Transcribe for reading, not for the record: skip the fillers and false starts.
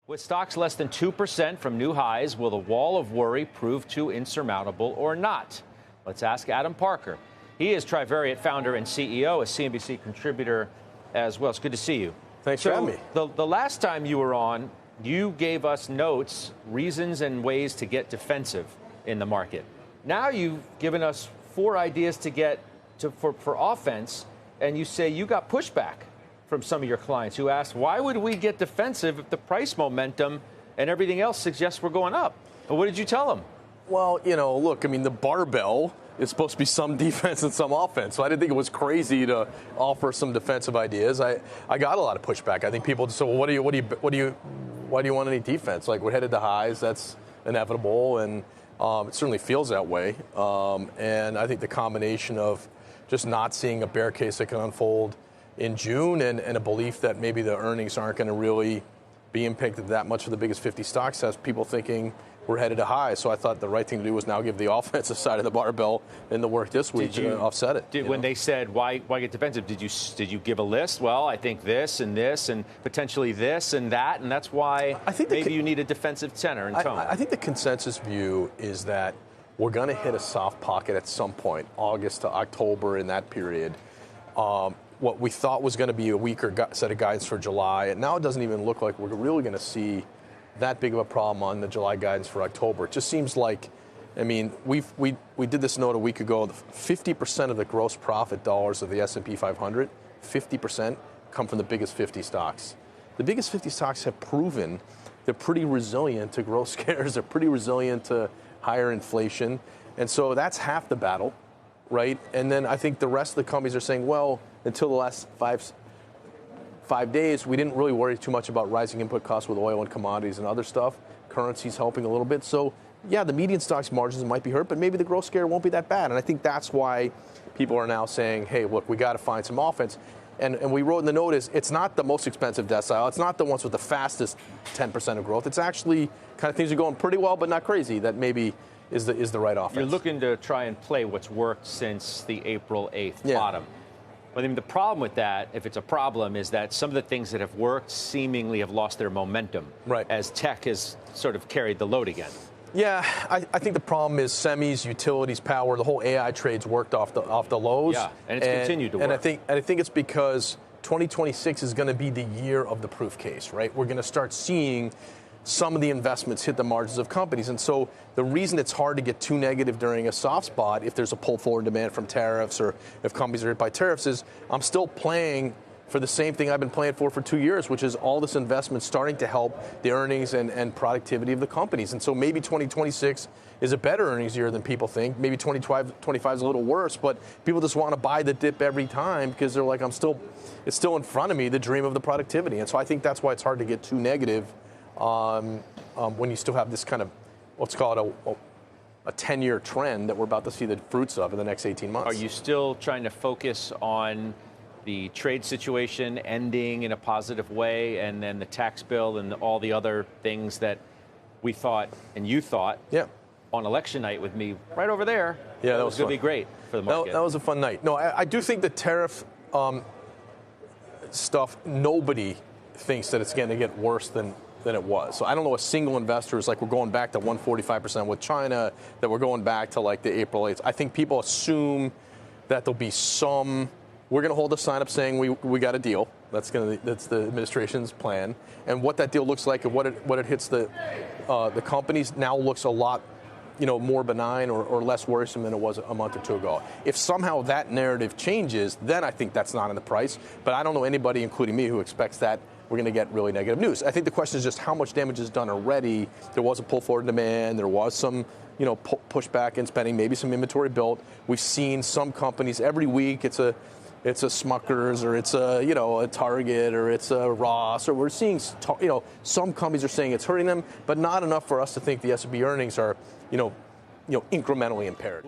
With stocks less than 2% from new highs, will the wall of worry prove too insurmountable or not? Let's ask Adam Parker. He is Trivariate founder and CEO, a CNBC contributor as well. It's good to see you. Thanks for having me. The last time you were on, you gave us notes, reasons, and ways to get defensive in the market. Now you've given us 4 ideas to get for offense, and you say you got pushback from some of your clients who asked, why would we get defensive if the price momentum and everything else suggests we're going up? But what did you tell them? Well, look, I mean, the barbell is supposed to be some defense and some offense. So I didn't think it was crazy to offer some defensive ideas. I got a lot of pushback. I think people just said, well, why do you want any defense? Like, we're headed to highs. That's inevitable. And it certainly feels that way. And I think the combination of just not seeing a bear case that can unfold in June and a belief that maybe the earnings aren't going to really be impacted that much for the biggest 50 stocks has people thinking we're headed to high. So I thought the right thing to do was now give the offensive side of the barbell in the work this week to offset it. When they said, why get defensive, did you give a list? Well, I think this and potentially this and that, and that's why maybe you need a defensive tenor and tone. I think the consensus view is that we're going to hit a soft pocket at some point, August to October, in that period. What we thought was going to be a weaker set of guidance for July, and now it doesn't even look like we're really going to see that big of a problem on the July guidance for October. It just seems like, I mean, we did this note a week ago. 50% of the gross profit dollars of the S&P 500, 50% come from the biggest 50 stocks. The biggest 50 stocks have proven they're pretty resilient to growth scares. They're pretty resilient to higher inflation. And so that's half the battle, right? And then I think the rest of the companies are saying, well, until the last five days, we didn't really worry too much about rising input costs with oil and commodities and other stuff. Currency's helping a little bit. So, yeah, the median stocks margins might be hurt, but maybe the growth scare won't be that bad. And I think that's why people are now saying, hey, look, we got to find some offense. And we wrote in the notice, it's not the most expensive decile. It's not the ones with the fastest 10% of growth. It's actually kind of things are going pretty well, but not crazy. That maybe is the right offense. You're looking to try and play what's worked since the April 8th bottom. I mean, the problem with that, if it's a problem, is that some of the things that have worked seemingly have lost their momentum as tech has sort of carried the load again. Yeah, I think the problem is semis, utilities, power, the whole AI trades worked off the lows. Yeah, and it's continued to work. And I think it's because 2026 is going to be the year of the proof case, right? We're going to start seeing some of the investments hit the margins of companies. And so the reason it's hard to get too negative during a soft spot, if there's a pull forward demand from tariffs or if companies are hit by tariffs, is I'm still playing for the same thing I've been playing for 2 years, which is all this investment starting to help the earnings and productivity of the companies. And so maybe 2026 is a better earnings year than people think. Maybe 2025 is a little worse, but people just want to buy the dip every time because they're like, it's still in front of me, the dream of the productivity. And so I think that's why it's hard to get too negative when you still have this kind of, let's call it a 10-year trend that we're about to see the fruits of in the next 18 months. Are you still trying to focus on the trade situation ending in a positive way and then the tax bill and all the other things that we thought and you thought on election night with me right over there? Yeah, that was going to be great for the market. That was a fun night. No, I do think the tariff stuff, nobody thinks that it's going to get worse than it was. So I don't know a single investor is like, we're going back to 145% with China, that we're going back to like the April 8th. I think people assume that there'll be we're going to hold a sign up saying we got a deal. That's the administration's plan. And what that deal looks like and what it hits the companies now looks a lot more benign or less worrisome than it was a month or two ago. If somehow that narrative changes, then I think that's not in the price. But I don't know anybody, including me, who expects that we're going to get really negative news. I think the question is just how much damage is done already. There was a pull forward demand. There was some pushback in spending, maybe some inventory built. We've seen some companies every week. It's a Smuckers or it's a Target or it's a Ross, or we're seeing some companies are saying it's hurting them, but not enough for us to think the S&P earnings are incrementally impaired.